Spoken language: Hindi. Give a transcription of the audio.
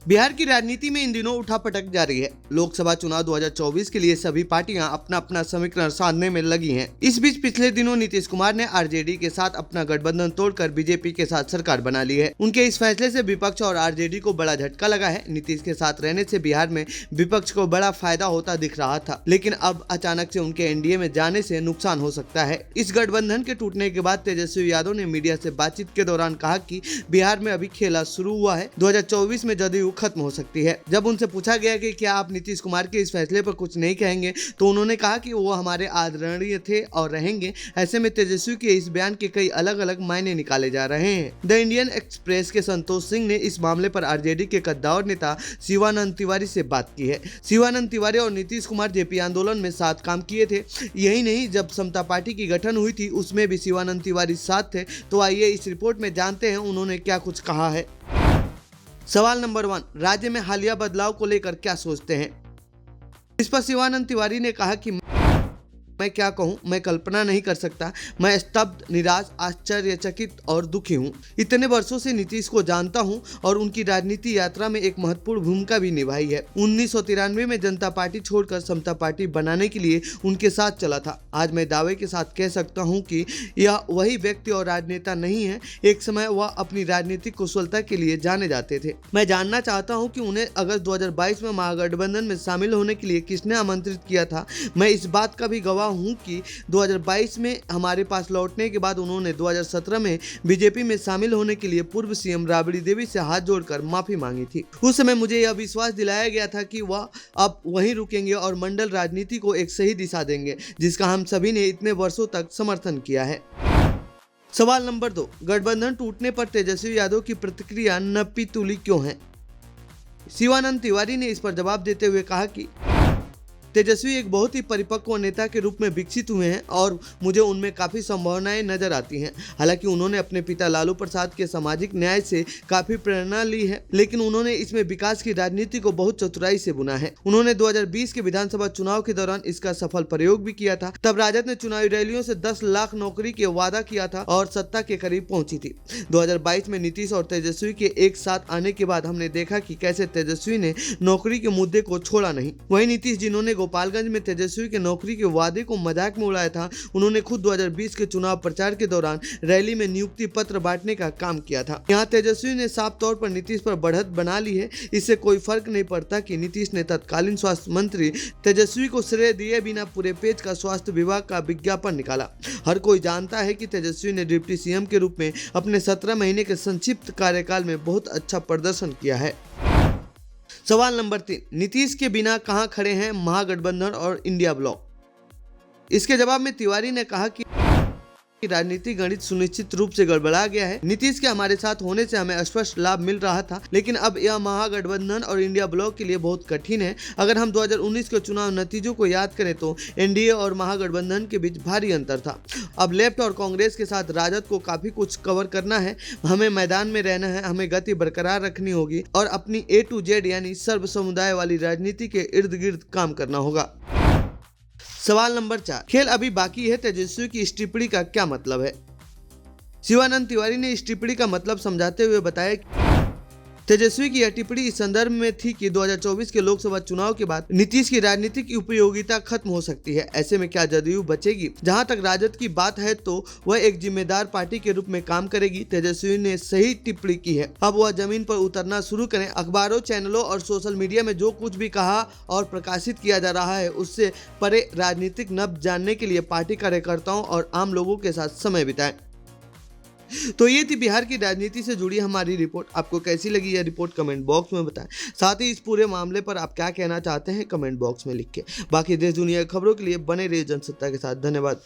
बिहार की राजनीति में इन दिनों उठापटक जारी है। लोकसभा चुनाव 2024 के लिए सभी पार्टियां अपना अपना समीकरण साधने में लगी हैं। इस बीच पिछले दिनों नीतीश कुमार ने आरजेडी के साथ अपना गठबंधन तोड़कर बीजेपी के साथ सरकार बना ली है। उनके इस फैसले से विपक्ष और आरजेडी को बड़ा झटका लगा है। नीतीश के साथ रहने से बिहार में विपक्ष को बड़ा फायदा होता दिख रहा था, लेकिन अब अचानक से उनके एनडीए में जाने से नुकसान हो सकता है। इस गठबंधन के टूटने के बाद तेजस्वी यादव ने मीडिया से बातचीत के दौरान कहा कि बिहार में अभी खेला शुरू हुआ है, 2024 में जदयू खत्म हो सकती है। जब उनसे पूछा गया कि क्या आप नीतीश कुमार के इस फैसले पर कुछ नहीं कहेंगे, तो उन्होंने कहा कि वो हमारे आदरणीय थे और रहेंगे। ऐसे में तेजस्वी के इस बयान के कई अलग अलग मायने निकाले जा रहे हैं। द इंडियन एक्सप्रेस के संतोष सिंह ने इस मामले पर आरजेडी के कद्दावर नेता शिवानंद तिवारी से बात की है। शिवानंद तिवारी और नीतीश कुमार जेपी आंदोलन में साथ काम किए थे। यही नहीं, जब समता पार्टी की गठन हुई थी उसमें भी शिवानंद तिवारी साथ थे। तो आइए इस रिपोर्ट में जानते हैं उन्होंने क्या कुछ कहा है। सवाल नंबर 1, राज्य में हालिया बदलाव को लेकर क्या सोचते हैं? इस पर शिवानंद तिवारी ने कहा कि मैं क्या कहूँ, मैं कल्पना नहीं कर सकता। मैं स्तब्ध, निराश, आश्चर्यचकित और दुखी हूँ। इतने वर्षों से नीतीश को जानता हूँ और उनकी राजनीति यात्रा में एक महत्वपूर्ण भूमिका भी निभाई है। 1993 में जनता पार्टी छोड़कर समता पार्टी बनाने के लिए उनके साथ चला था। आज मैं दावे के साथ कह सकता हूँ कि यह वही व्यक्ति और राजनेता नहीं है। एक समय वह अपनी राजनीतिक कुशलता के लिए जाने जाते थे। मैं जानना चाहता हूँ कि उन्हें अगस्त 2022 में महागठबंधन में शामिल होने के लिए किसने आमंत्रित किया था। मैं इस बात का भी गवाह हूं कि 2022 में हमारे पास लौटने के बाद उन्होंने 2017 में बीजेपी में शामिल होने के लिए पूर्व सीएम राबड़ी देवी से हाथ जोड़कर माफी मांगी थी। उस समय मुझे यह विश्वास दिलाया गया था कि वह अब वहीं रुकेंगे और मंडल राजनीति को एक सही दिशा देंगे, जिसका हम सभी ने इतने वर्षों तक समर्थन किया है। सवाल नंबर 2, गठबंधन टूटने पर तेजस्वी यादव की प्रतिक्रिया नपी तुली क्यों है? शिवानंद तिवारी ने इस पर जवाब देते हुए कहा कि तेजस्वी एक बहुत ही परिपक्व नेता के रूप में विकसित हुए हैं और मुझे उनमें काफ़ी संभावनाएं नजर आती हैं। हालांकि उन्होंने अपने पिता लालू प्रसाद के सामाजिक न्याय से काफ़ी प्रेरणा ली है, लेकिन उन्होंने इसमें विकास की राजनीति को बहुत चतुराई से बुना है। उन्होंने 2020 के विधानसभा चुनाव के दौरान इसका सफल प्रयोग भी किया था। तब राजद ने चुनावी रैलियों से 10 लाख नौकरी के वादा किया था और सत्ता के करीब पहुंची थी। 2022 में नीतीश और तेजस्वी के एक साथ आने के बाद हमने देखा कि कैसे तेजस्वी ने नौकरी के मुद्दे को छोड़ा नहीं। वही नीतीश, जिन्होंने गोपालगंज में तेजस्वी के नौकरी के वादे को मजाक में उड़ाया था, उन्होंने खुद 2020 के चुनाव प्रचार के दौरान रैली में नियुक्ति पत्र बांटने का काम किया था। यहाँ तेजस्वी ने साफ तौर पर नीतीश पर बढ़त बना ली है। इससे कोई फर्क नहीं पड़ता कि नीतीश ने तत्कालीन स्वास्थ्य मंत्री तेजस्वी को श्रेय दिए बिना पूरे पेज का स्वास्थ्य विभाग का विज्ञापन निकाला। हर कोई जानता है कि तेजस्वी ने डिप्टी सीएम के रूप में अपने 17 महीने के संक्षिप्त कार्यकाल में बहुत अच्छा प्रदर्शन किया है। सवाल नंबर 3, नीतीश के बिना कहां खड़े हैं महागठबंधन और इंडिया ब्लॉक? इसके जवाब में तिवारी ने कहा कि राजनीतिक गणित सुनिश्चित रूप से गड़बड़ा गया है। नीतीश के हमारे साथ होने से हमें स्पष्ट लाभ मिल रहा था, लेकिन अब यह महागठबंधन और इंडिया ब्लॉक के लिए बहुत कठिन है। अगर हम 2019 के चुनाव नतीजों को याद करें तो एनडीए और महागठबंधन के बीच भारी अंतर था। अब लेफ्ट और कांग्रेस के साथ राजद को काफी कुछ कवर करना है। हमें मैदान में रहना है, हमें गति बरकरार रखनी होगी और अपनी A to Z यानी सर्व समुदाय वाली राजनीति के इर्द गिर्द काम करना होगा। सवाल नंबर 4, खेल अभी बाकी है, तेजस्वी की इस टिप्पणी का क्या मतलब है? शिवानंद तिवारी ने इस टिप्पणी का मतलब समझाते हुए बताया कि तेजस्वी की यह टिप्पणी इस संदर्भ में थी कि 2024 के लोकसभा चुनाव के बाद नीतीश की राजनीतिक उपयोगिता खत्म हो सकती है। ऐसे में क्या जदयू बचेगी? जहां तक राजद की बात है तो वह एक जिम्मेदार पार्टी के रूप में काम करेगी। तेजस्वी ने सही टिप्पणी की है। अब वह जमीन पर उतरना शुरू करें। अखबारों, चैनलों और सोशल मीडिया में जो कुछ भी कहा और प्रकाशित किया जा रहा है उससे परे राजनीतिक नब्ज जानने के लिए पार्टी कार्यकर्ताओं और आम लोगों के साथ समय बिताएं। तो ये थी बिहार की राजनीति से जुड़ी हमारी रिपोर्ट। आपको कैसी लगी यह रिपोर्ट कमेंट बॉक्स में बताएं। साथ ही इस पूरे मामले पर आप क्या कहना चाहते हैं कमेंट बॉक्स में लिख के। बाकी देश दुनिया की खबरों के लिए बने रहिए जनसत्ता के साथ। धन्यवाद।